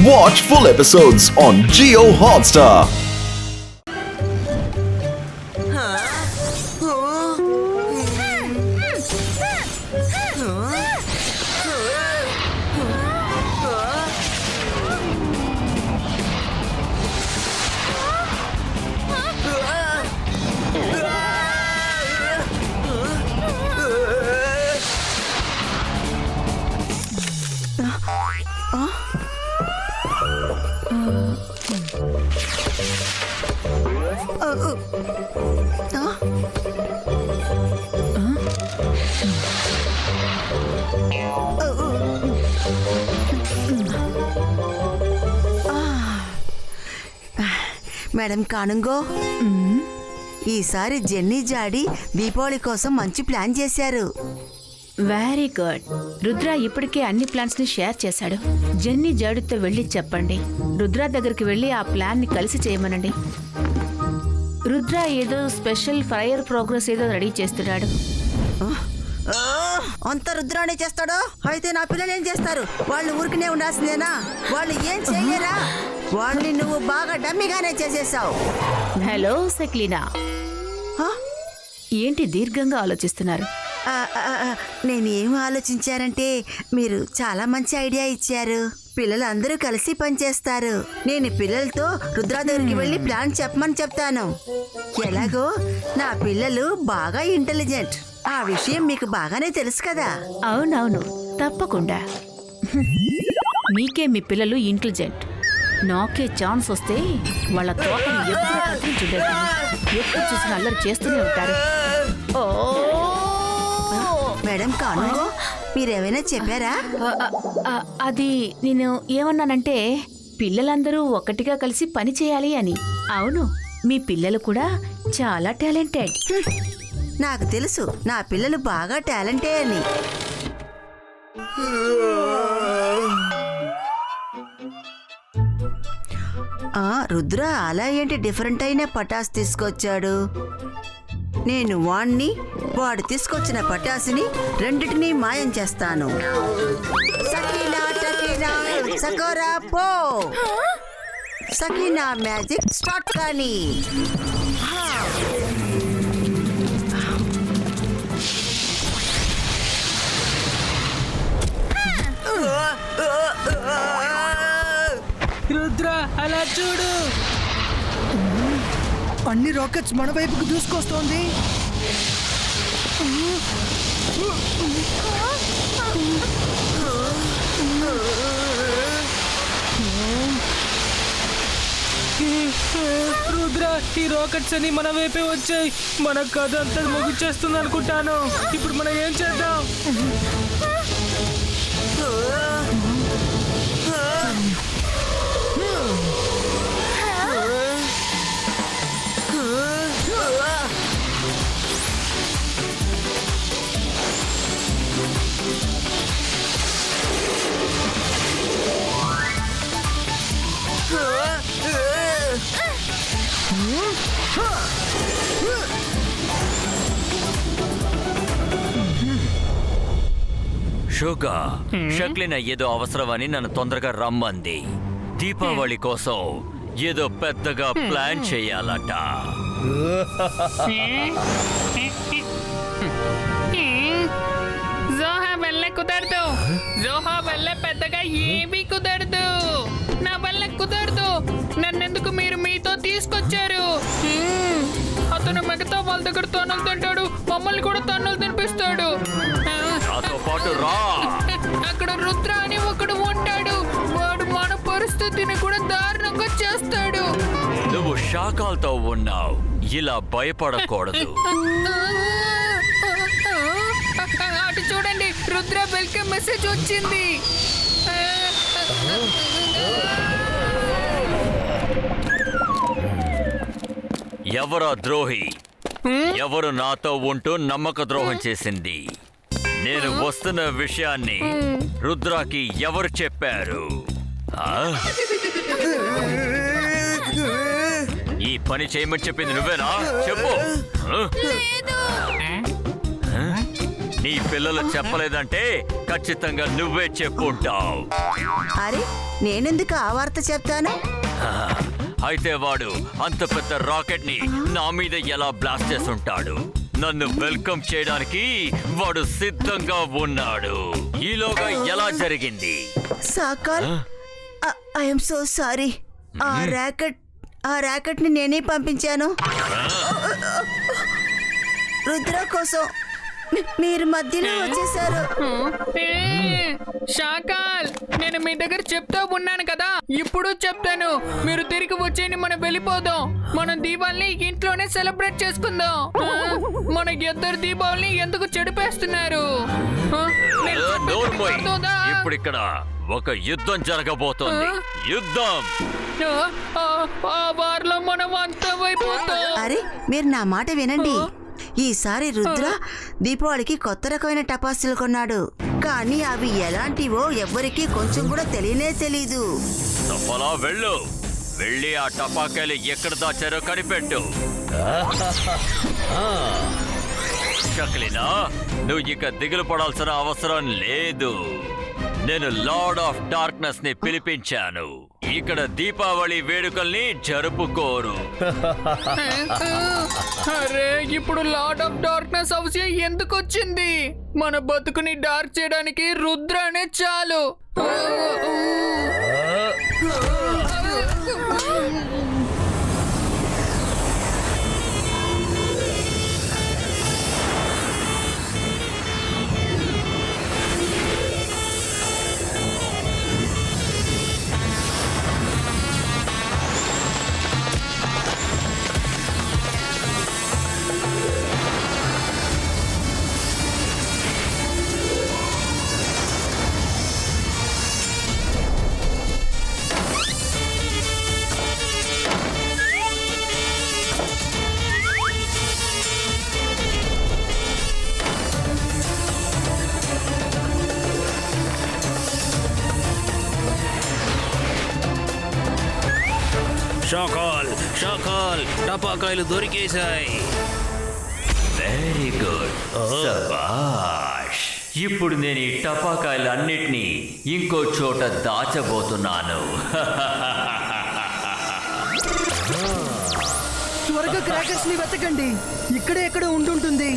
Watch full episodes on Jio Hotstar. Madam Kanoongo, ఈసారి jenny జాడి దీపావళి కోసం మంచి ప్లాన్ చేశారు. Very good. రుద్ర ఇప్పటికే అన్ని ప్లాన్స్ ని షేర్ చేశాడు. జెన్నీ జాడితో వెళ్ళి చెప్పండి. రుద్ర దగ్గరికి వెళ్ళి ఆ ప్లాన్ ని కలిసి చేయమనండి. రుద్ర ఏదో స్పెషల్ ఫైర్ ప్రోగ్రెస్ ఏదో రెడీ చేస్తున్నాడు. అంత రుద్రానే చేస్తాడో అయితే నా పిల్లలు ఏం చేస్తారు? వాళ్ళు ఊరికనే ఉండాల్సిందేనా? వాళ్ళు ఏం చేయలేరా? వాళ్ళని నువ్వు బాగా డమ్మిగానే చేసేసావు. హలో సెక్లీనా, ఏంటి దీర్ఘంగా ఆలోచిస్తున్నారు? నేను ఏం ఆలోచించారంటే, మీరు చాలా మంచి ఐడియా ఇచ్చారు. పిల్లలు అందరూ కలిసి పనిచేస్తారు. నేను పిల్లలతో రుద్రా దగ్గరికి వెళ్ళి ప్లాన్ చెప్పమని చెప్తాను. ఎలాగో నా పిల్లలు బాగా ఇంటెలిజెంట్. ఆ విషయం మీకు బాగానే తెలుసు కదా. అవునవును, తప్పకుండా. మీకే మీ పిల్లలు ఇంటెలిజెంట్. నాకే ఛాన్స్ వస్తే వాళ్ళ తోటని ఎప్పుడు కత్తిరించుండేది. ఎప్పుడు చూసిన అల్లరి చేస్తూనే ఉంటారు. మేడం కానుగో, మీరేమైనా చెప్పారా? అది నేను ఏమన్నానంటే, పిల్లలందరూ ఒక్కటిగా కలిసి పని చేయాలి అని. అవును, మీ పిల్లలు కూడా చాలా టాలెంటెడ్. నాకు తెలుసు, నా పిల్లలు బాగా టాలెంటే అని. రుద్ర అలా ఏంటి డిఫరెంట్ అయిన పటాస్ తీసుకొచ్చాడు? నేను వాడు తీసుకొచ్చిన పటాసుని రెండిటినీ మాయం చేస్తాను. సకీనా టకీనా సకోరా పో. సకీనా మ్యాజిక్ స్టార్ట్ కానీ. రుద్ర అలా చూడు, అన్ని రాకెట్స్ మన వైపుకు దూసుకొస్తోంది. రుద్ర, ఈ రాకెట్స్ అన్ని మన వైపే వచ్చాయి. మన కథ అంతా ముగిచేస్తుంది అనుకుంటాను. ఇప్పుడు మనం ఏం చేద్దాం? షక్లీనా ఏదో అవసరమని నన్ను తొందరగా రమ్మంది. దీపావళి కోసం ఏదో పెద్దగా ప్లాన్ చేయాలట. జోహా వల్ల కుదరదు. జోహా వల్ల పెద్దగా ఏమీ కుదరదు. నా వల్ల కుదరదు. నన్నెందుకు మీరు మీతో తీసుకొచ్చారు? అతను మిగతా వాళ్ళ దగ్గర తన్నులు తింటాడు, మమ్మల్ని కూడా తన్నులు తినిపిస్తాడు. అక్కడ రుద్ర అని ఒకడు ఉంటాడు. వాడు మన పరిస్థితిని కూడా దారుణంగా చేస్తాడు. నువ్వు శాఖలతో ఉన్నావు, ఇలా భయపడకూడదు. అటు చూడండి, రుద్ర వెల్కమ్ మెసేజ్ వచ్చింది. ఎవరా ద్రోహి? ఎవరు నాతో ఉంటూ నమ్మక ద్రోహం చేసింది? నేను వస్తున్న విషయాన్ని రుద్రాకి ఎవరు చెప్పారు? ఈ పని చేయమని చెప్పింది నువ్వేనా? చెప్పు. నీ పిల్లలు చెప్పలేదంటే ఖచ్చితంగా నువ్వే చెప్పుంటావు. అరే నేనెందుకు ఆ వార్త చెప్తాను? అయితే వాడు అంత పెద్ద రాకెట్ ని నా మీద ఎలా బ్లాస్ట్ చేసుంటాడు? నన్ను వెల్కమ్ చేయడానికి వాడు సిద్ధంగా ఉన్నాడు. ఈలోగా ఎలా జరిగింది? సాకాల్, ఐఎమ్ సో సారీ. ఆ ర్యాకెట్ ని నేనే పంపించాను. రుద్ర కోసం మీరు మధ్యలో వచ్చేసారు. షాకాల్, నేను మీ దగ్గర చెప్తూ ఉన్నాను కదా, ఇప్పుడు చెప్తాను. మీరు తిరిగి వచ్చేయండి, మనం వెళ్ళిపోదాం. మనం దీపావళిని ఇంట్లోనే సెలబ్రేట్ చేసుకుందాం. మన ఇద్దరు దీపావళిని ఎందుకు చెడిపేస్తున్నారు? ఇప్పుడు ఇక్కడ ఒక యుద్ధం జరగబోతోంది. యుద్ధం. ఆ వారిలో మనం అంతమైపోతాం. అరే మీరు నా మాట వినండి. ఈసారి రుద్ర దీపావళికి కొత్త రకమైన టపాసులు కొన్నాడు. కానీ అవి ఎలాంటివో ఎవ్వరికీ కొంచెం కూడా తెలియనే తెలీదు. సఫలా వెళ్ళు, వెళ్ళి ఆ టపాకాయలు ఎక్కడ దాచారో కనిపెట్టు. షక్లీనా, నువ్వు ఇక దిగులు పడాల్సిన అవసరం లేదు. నేను లార్డ్ ఆఫ్ డార్క్నెస్ ని పిలిపించాను. ఇక్కడ దీపావళి వేడుకల్ని జరుపుకోరు. అరే ఇప్పుడు లార్డ్ ఆఫ్ డార్క్నెస్ అవసరం ఎందుకు వచ్చింది? మన బతుకుని డార్క్ చేయడానికి రుద్రనే చాలు. షాకాల్ టపాకాయలు దొరికేశాయి. వెరీ గుడ్, శభాష్. ఇప్పుడు నేను ఈ టపాకాయలన్నిటినీ ఇంకో చోట దాచబోతున్నాను. త్వరగా క్రాకర్స్ ని వెతకండి, ఇక్కడే ఎక్కడ ఉంటుంటుంది.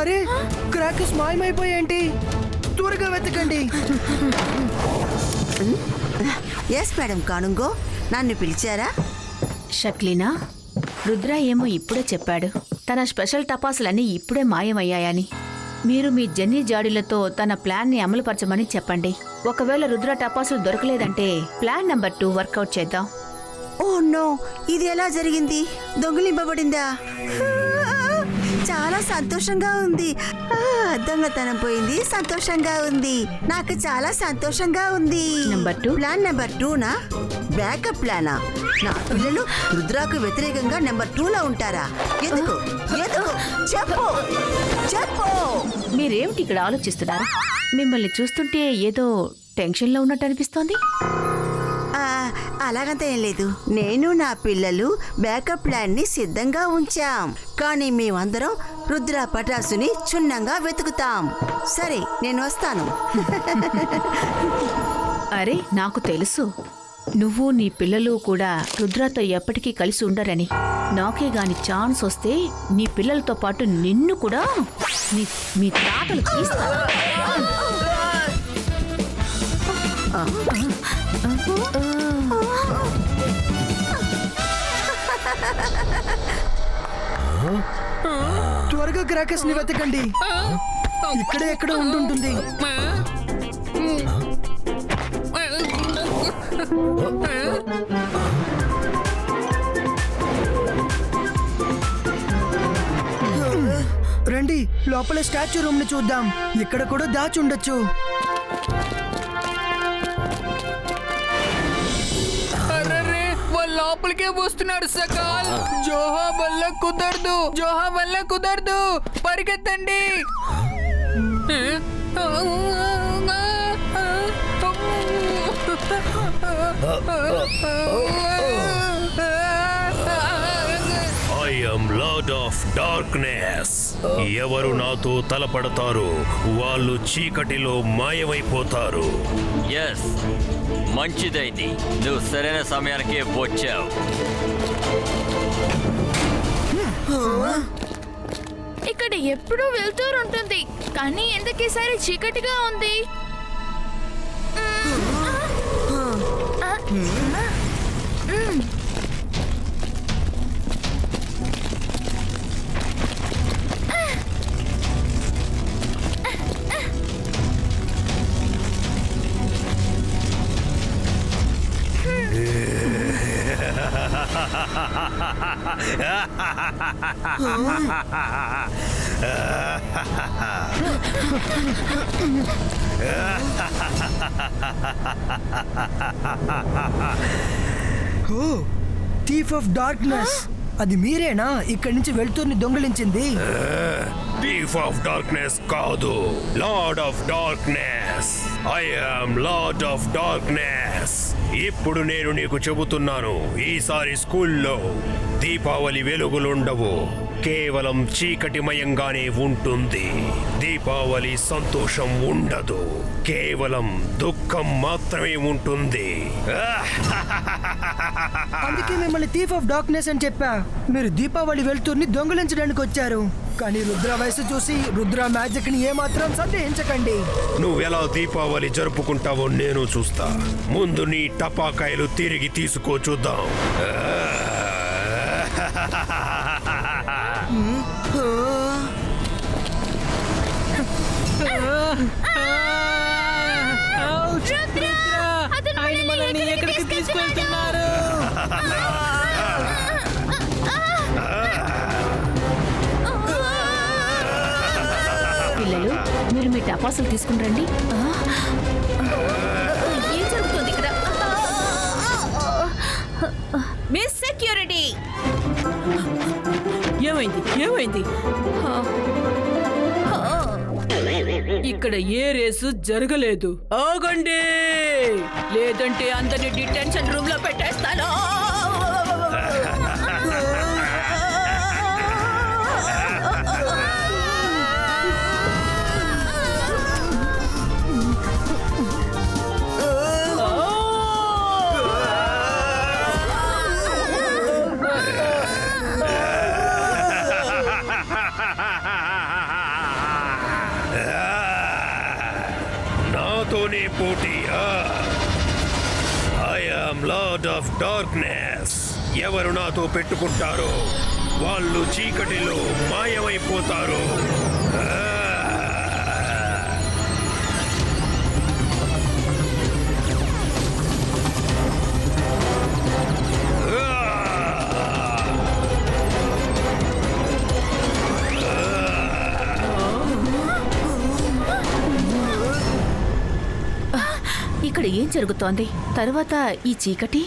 అరే క్రాకర్స్ మాయమైపోయేంటి? త్వరగా వెతకండి. ఎస్ మేడం కానుంగో, నన్ను పిలిచారా? షక్లీనా, రుద్ర ఏమో ఇప్పుడే చెప్పాడు తన స్పెషల్ టపాసులన్నీ ఇప్పుడే మాయమయ్యాయని. మీరు మీ జెన్నీ జాడీలతో తన ప్లాన్ని అమలుపరచమని చెప్పండి. ఒకవేళ రుద్ర టపాసులు దొరకలేదంటే ప్లాన్ నెంబర్ 2 వర్కౌట్ చేద్దాం. ఓ నో, ఇది ఎలా జరిగింది? దొంగిలింపబడిందా? చాలా సంతోషంగా ఉంది. దొంగతనం పోయింది, సంతోషంగా ఉంది. నాకు చాలా సంతోషంగా ఉంది. నెంబర్ 2 ప్లాన్ నెంబర్ 2నా? బ్యాకప్ ప్లానా? నా పిల్లలు రుద్రాకు వ్యతిరేకంగా నెంబర్ 2లో ఉంటారా? ఎందుకు ఎందుకు చెప్పు చెప్పు. మీరేమిటి ఇక్కడ ఆలోచిస్తున్నారు? మిమ్మల్ని చూస్తుంటే ఏదో టెన్షన్లో ఉన్నట్టు అనిపిస్తోంది. అలాగంతా ఏం లేదు. నేను నా పిల్లలు బ్యాకప్ ప్లాన్ ని సిద్ధంగా ఉంచాం. కానీ మేమందరం రుద్ర పటాసుని క్షుణ్ణంగా వెతుకుతాం. సరే, నేను వస్తాను. అరే నాకు తెలుసు, నువ్వు నీ పిల్లలు కూడా రుద్రతో ఎప్పటికీ కలిసి ఉండరని. నాకే గాని ఛాన్స్ వస్తే నీ పిల్లలతో పాటు నిన్ను కూడా మీ తాతలు తీస్తారు. త్వరగా క్రాకర్స్ ని వెతకండి, ఇక్కడే ఎక్కడ ఉంటుంటుంది. రండి, లోపల స్టాచ్యూ రూమ్ ని చూద్దాం. ఇక్కడ కూడా దాచి ఉండొచ్చు. లోపలికే వస్తున్నారు సకాల్. జోహా వల్ల కుదరదు, జోహా వల్ల కుదరదు, పరిగెత్తండి. Lord of darkness. ఎవరు నాతో తలపడతారో వాళ్ళు చీకటిలో మాయమైపోతారు. ఎస్, మంచిదైంది. నువ్వు సరైన సమయానికే వచ్చావు. ఇక్కడ ఎప్పుడూ వెళ్తూరు ఉంటుంది, కానీ ఎందుకు ఈసారి చీకటిగా ఉంది? ఓ, థీఫ్ ఆఫ్ డార్క్నెస్, అది మీరేనా ఇక్కడి నుంచి వెళ్తూని దొంగిలించింది? థీఫ్ ఆఫ్ డార్క్నెస్ కాదు, lord of darkness. I am lord of darkness. ఇప్పుడు నేను నీకు చెబుతున్నాను, ఈసారి స్కూల్లో దీపావళి వెలుగులుండవు, కేవలం చీకటిమయంగానే ఉంటుంది. దీపావళి సంతోషం ఉండదు, కేవలం దుఃఖం మాత్రమే ఉంటుంది. అందుకే మిమ్మల్ని థీఫ్ ఆఫ్ డార్క్నెస్ అని చెప్పా. మీరు దీపావళి వెళ్తూని దొంగిలించడానికి వచ్చారు. కానీ రుద్ర వయసు చూసి రుద్ర మ్యాజిక్ ని ఏమాత్రం సందేహించకండి. నువ్వెలా దీపావళి జరుపుకుంటావో నేను చూస్తా. ముందు నీ టపాకాయలు తిరిగి తీసుకో, చూద్దాం. ఆయన మనల్ని ఎక్కడికి తీసుకెళ్తున్నారు? పిల్లలు, మీరు మీ టపాసులు తీసుకుని రండి. ఏం జరుగుతుంది ఇక్కడ? మిస్ సెక్యూరిటీ, ఏమైంది? ఇక్కడ ఏ రేసు జరగలేదు. ఆగండి, లేదంటే అందరిని డిటెన్షన్ రూమ్ లో పెట్టేస్తాను. నాతోనే పోటీయా? I am lord of darkness. ఎవరు నాతో పెట్టుకుంటారో వాళ్ళు చీకటిలో మాయమైపోతారు. ఇక్కడ ఏం జరుగుతోంది? తర్వాత ఈ చీకటి,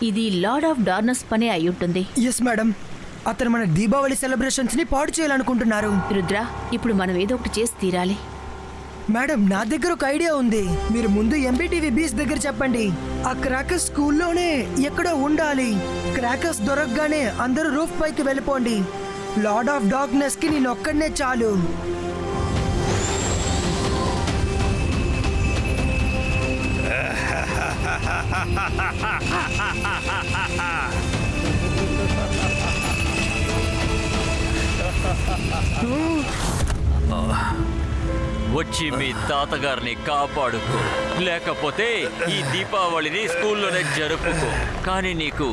ఇది లార్డ్ ఆఫ్ డార్క్నెస్ పనే అయి ఉంటుంది. ఎస్ మేడం, అతను మన దీపావళి సెలబ్రేషన్స్ ని పాడు చేయాలనుకుంటున్నారు. రుద్ర, ఇప్పుడు మనం ఏదో ఒకటి చేసి తీరాలి. మేడం, నా దగ్గర ఒక ఐడియా ఉంది. మీరు ముందు ఎంబీటీవీ బీచ్ దగ్గర చెప్పండి. ఆ క్రాకర్స్ స్కూల్లోనే ఎక్కడో ఉండాలి. క్రాకర్స్ దొరకగానే అందరూ రూఫ్ పైకి వెళ్ళిపోండి. లార్డ్ ఆఫ్ డార్క్నెస్ కి నేను ఒక్కడనే చాలు. వచ్చి మీ తాతగారిని కాపాడుకో, లేకపోతే ఈ దీపావళిని స్కూల్లోనే జరుపుకో. కానీ నీకు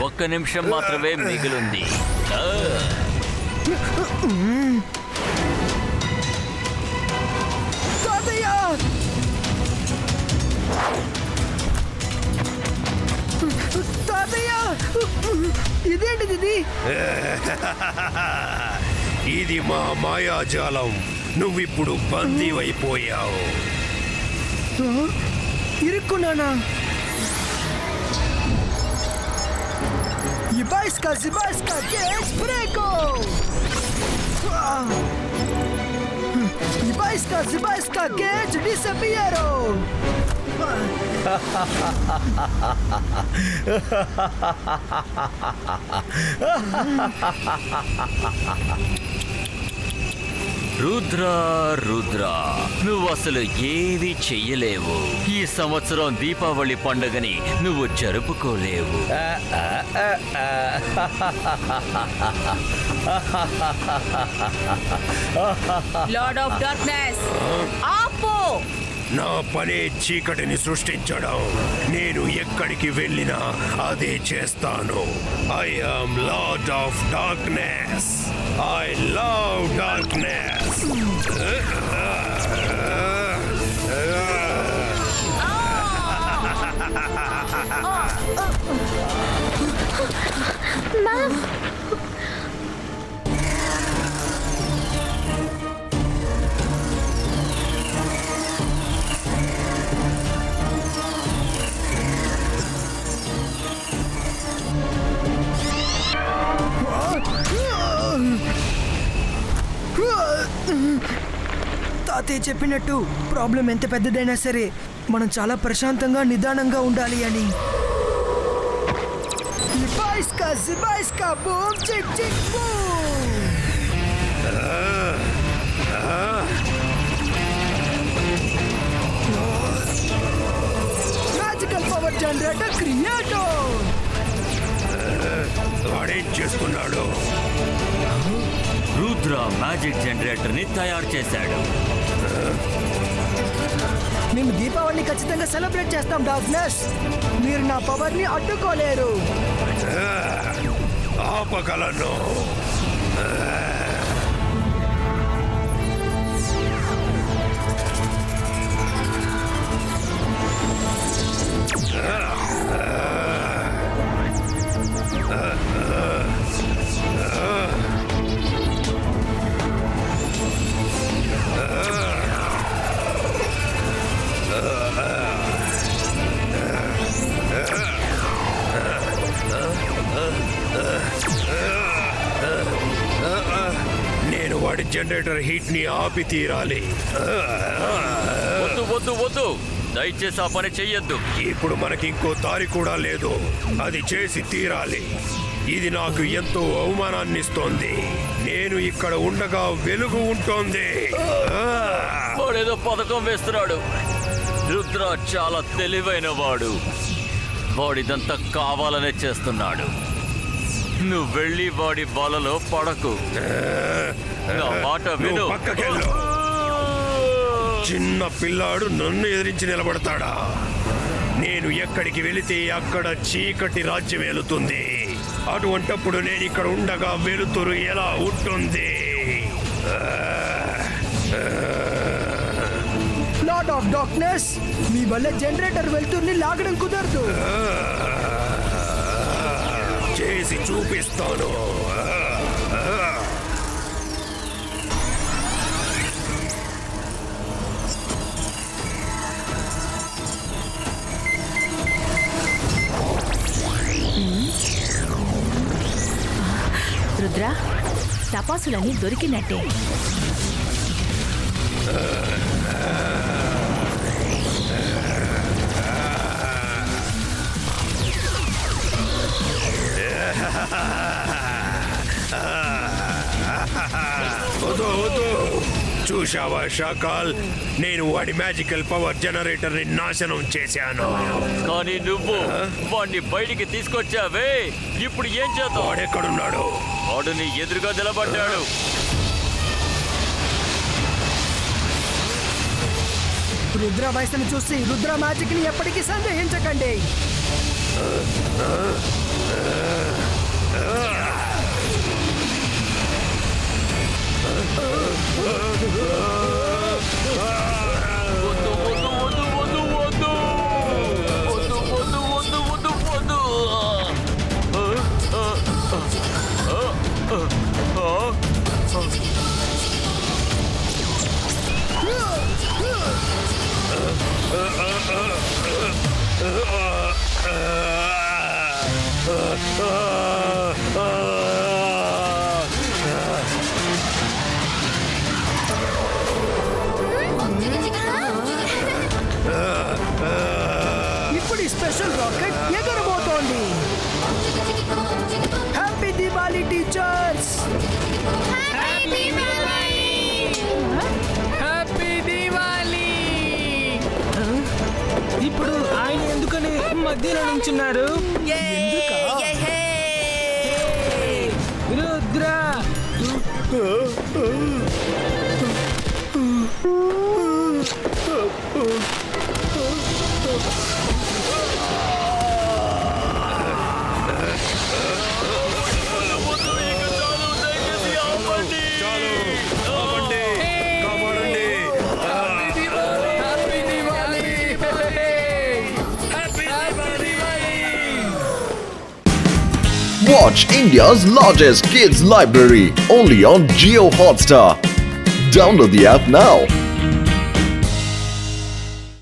1 నిమిషం మాత్రమే మిగిలింది. ఇదేంటిది? ఇది మా మాయాజాలం. నువ్విప్పుడు బందీవైపోయావు. ఇరుక్కున్నానా? Zibajska, gdzie jest Freko? Zibaiska, Cage Disappearo! Rudra నువ్వు అసలు ఏవి చెయ్యలేవు. ఈ సంవత్సరం దీపావళి పండుగని నువ్వు జరుపుకోలేవు. లార్డ్ ఆఫ్ డార్క్నెస్ ఆపు. నా పనే చీకటిని సృష్టించడం. నేను ఎక్కడికి వెళ్ళినా అదే చేస్తాను. I am lord of darkness. I love darkness. తాతయ్య చెప్పినట్టు ప్రాబ్లం ఎంత పెద్దదైనా సరే మనం చాలా ప్రశాంతంగా నిదానంగా ఉండాలి అని. Zibaiska, boom, chick, chick, boom! Magical power generator creator! వాడేం చేస్తున్నాడు? రుద్ర మ్యాజిక్ జనరేటర్ ని తయారు చేశాడు. మేము దీపావళిని ఖచ్చితంగా సెలబ్రేట్ చేస్తాం డార్క్నెస్. మీరు నా పవర్ ని అడ్డుకోలేరు. ఆపగలను. నేను వాడి జనరేటర్ హీట్ ని ఆపి తీరాలి. వద్దు దయచేసి ఆ పని చెయ్యొద్దు. ఇప్పుడు మనకి ఇంకో దారి కూడా లేదు. అది చేసి తీరాలి. ఇది నాకు ఎంతో అవమానాన్ని ఇస్తోంది. నేను ఇక్కడ ఉండగా వెలుగు ఉంటోంది. వాడేదో పథకం వేస్తున్నాడు. రుద్ర చాలా తెలివైన వాడు. వాడిదంతా కావాలనే చేస్తున్నాడు. నువ్వు వెళ్ళి వాడి వలలో పడకు. నా మాట విను. పక్కకెళ్ళు. చిన్న పిల్లాడు నన్ను ఎదిరించి నిలబడతాడా? నేను ఎక్కడికి వెళితే అక్కడ చీకటి రాజ్యం వెళుతుంది. అటువంటప్పుడు నేను ఇక్కడ ఉండగా వెలుతురు ఎలా ఉంటుంది? లార్డ్ ఆఫ్ డార్క్నెస్, మీ వల్ల జనరేటర్ వెలుతురుని లాగడం కుదరదు. చేసి చూపిస్తాను. రుద్ర, టపాసులన్నీ దొరికినట్టే. వద్దు. చూశావా షాకాల్, నేను వాడి మ్యాజికల్ పవర్ జనరేటర్ ని నాశనం చేశాను. కానీ నువ్వు వాడిని బయటికి తీసుకొచ్చావే. ఇప్పుడు ఏం చేద్దాం? వాడెక్కడున్నాడు? వాడు నీ ఎదురుగా నిలబడ్డాడు. రుద్ర వయసును చూసి రుద్ర మ్యాజిక్ ని ఎప్పటికీ సందేహించకండి. మధ్యలో నుంచున్నారు? రుద్ర చాలు ఆపండి, కాపాడండి. Watch India's largest kids library only on Geo Hotstar. Download the app now.